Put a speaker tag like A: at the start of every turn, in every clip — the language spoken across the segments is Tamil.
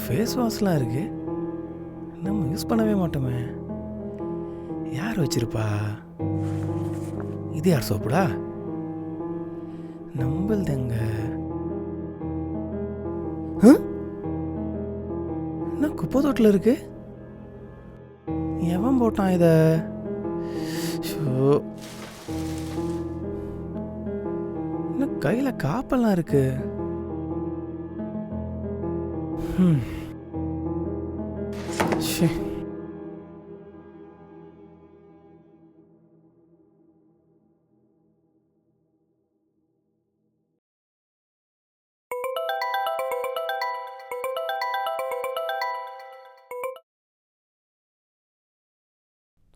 A: ஃபேஸ் வாஷ்லாம் இருக்கு, நம்ம யூஸ் பண்ணவே மாட்டோமே. யார் வச்சிருப்பா? இது யார் சோப்புடா? நம்மள்தங்க. என்ன குப்பை தொட்டில் இருக்கு? எவன் போட்டான் இத? என்ன கையில காப்பெல்லாம் இருக்கு? ச்சே.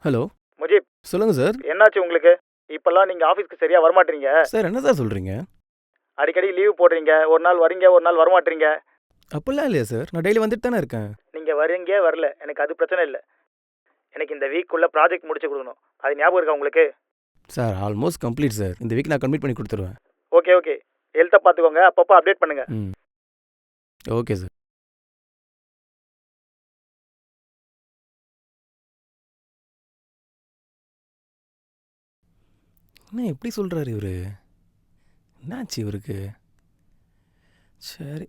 A: ஹலோ
B: முஜீப்,
A: சொல்லுங்க சார்.
B: என்னாச்சு உங்களுக்கு? இப்பெல்லாம் நீங்க ஆபீஸ்க்கு சரியா வரமாட்டீங்க.
A: சார் என்ன சார் சொல்றீங்க?
B: அடிக்கடி லீவ் போடுறீங்க. ஒரு நாள் வரீங்க, ஒரு நாள் வரமாட்டீங்க.
A: அப்படிலாம் இல்லையா சார், நான் டெய்லி வந்துட்டு தானே இருக்கேன்.
B: நீங்க வரீங்க வரல, எனக்கு அது பிரச்சனை இல்லை. எனக்கு இந்த வீக்குள்ள ப்ராஜெக்ட் முடிச்சு கொடுக்கணும். அது ஞாபகம் இருக்கா உங்களுக்கு?
A: Sir almost complete sir. இந்த வீக் நான் கம்ப்ளீட் பண்ணி கொடுத்துருவேன்.
B: ஓகே ஓகே, ஹெல்த்தை பார்த்துக்கோங்க, அப்பப்போ அப்டேட் பண்ணுங்க.
A: ம், ஓகே சார். என்ன எப்படி சொல்கிறாரு இவர்? என்னாச்சு இவருக்கு? சரி.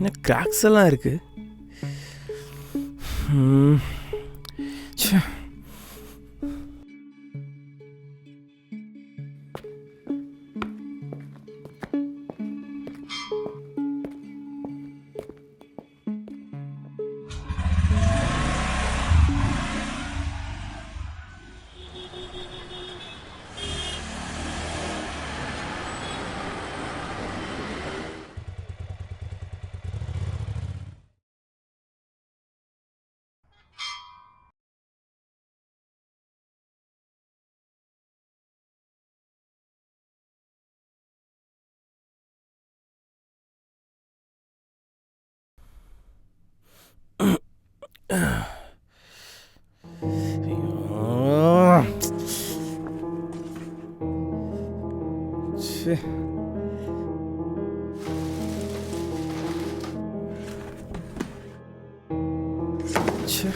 A: என்ன கிராக்ஸ் எல்லாம் இருக்கு? ச்சே. ஐயோ. ச்சே. ச்சே.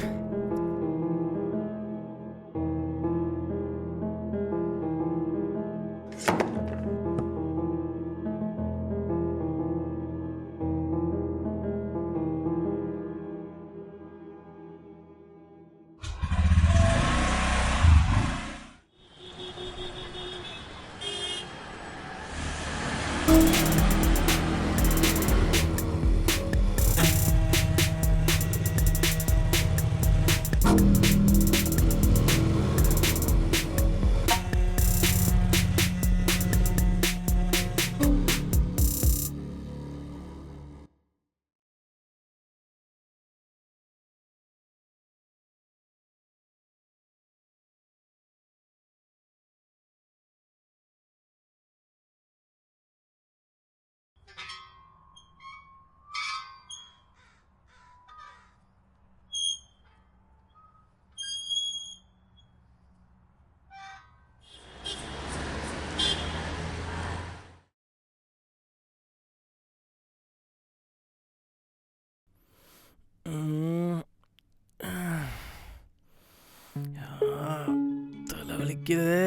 A: தலை வலிக்குது.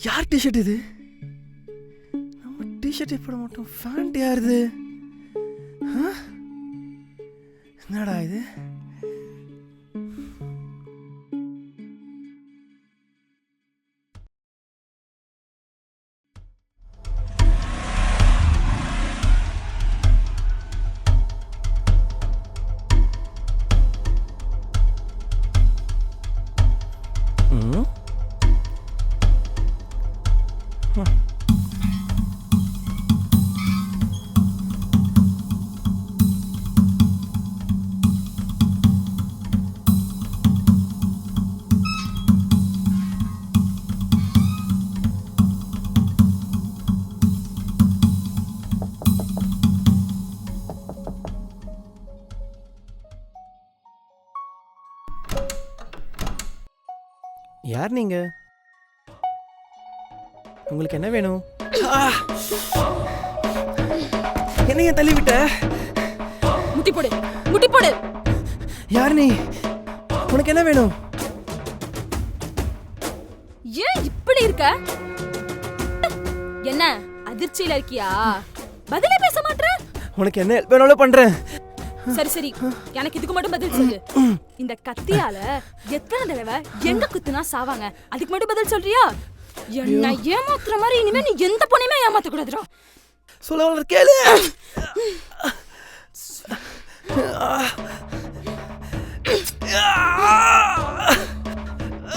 A: யார் டிஷர்ட் இது? நம்ம டிஷர்ட் போட மாட்டோம். ஃபேண்ட் யாருது? என்னடா இது? ம். யார் நீங்க? உங்களுக்கு என்ன வேணும்? என்னைய தள்ளி விட்ட?
C: முட்டி போடு, முட்டி போடு.
A: யார் நீ? உனக்கு என்ன வேணும்?
C: ஏன் இப்படி இருக்க? என்ன அதிர்ச்சியில இருக்கியா? பதிலே பேச மாட்டற?
A: உனக்கு என்ன ஹெல்ப் வேணாலும் பண்றேன்.
C: சரி சரி, எனக்கு இதுக்கு மட்டும் பதில் சொல்லு. இந்த கத்தியால எத்தனை தடவை எங்க குத்துனா சாவாங்க? அதுக்கு மட்டும் பதில் சொல்றியா? என்ன ஏமாத்துற மாதிரி இனிமே நீ எந்த பொண்ணையுமே ஏமாத்த கூடாதுடா.
A: சொல்ல கேளு.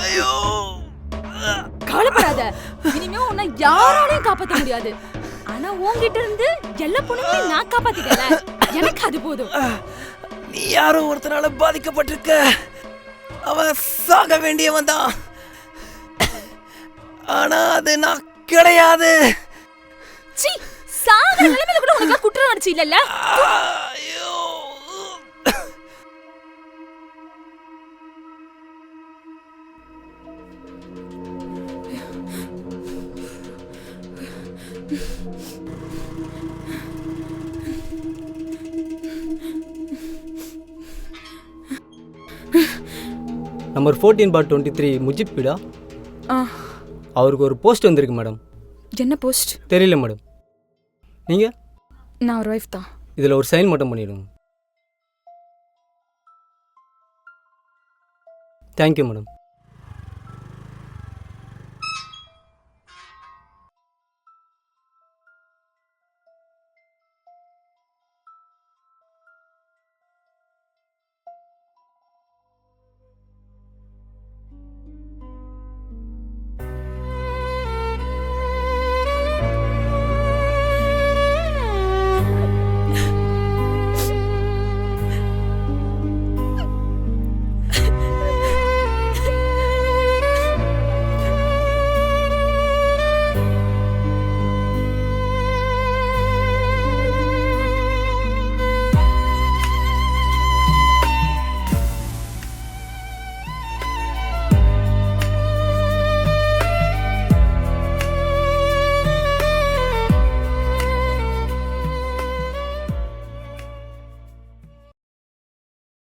A: ஐயோ,
C: கவலைப்படாத, இனிமே உன்னை யாராலையும் காப்பாத்த முடியாது. ஆனா உன்கிட்ட இருந்து எல்லா பொண்ணுமே நான் காப்பாத்திட்டேல, எனக்கு அது போதும்.
A: நீ யாரோ ஒருத்தனால பாதிக்கப்பட்டிருக்க. அவன் சாக வேண்டியவன் தான். ஆனா அது நான் கிடையாது.
C: சீ, சாகற நிலைமையில கூட உனக்கு குற்ற உணர்ச்சி இல்லல்ல?
A: ஐயோ,
D: நம்பர் 14/23 முஜிப் வீடா? அவருக்கு ஒரு போஸ்ட் வந்திருக்கு மேடம்.
C: என்ன போஸ்ட்?
D: தெரியல மேடம். நீங்கள்?
C: நான் ஒரு வைஃப் தான்.
D: இதில் ஒரு சைன் மட்டும் பண்ணிவிடுங்க. Thank you madam.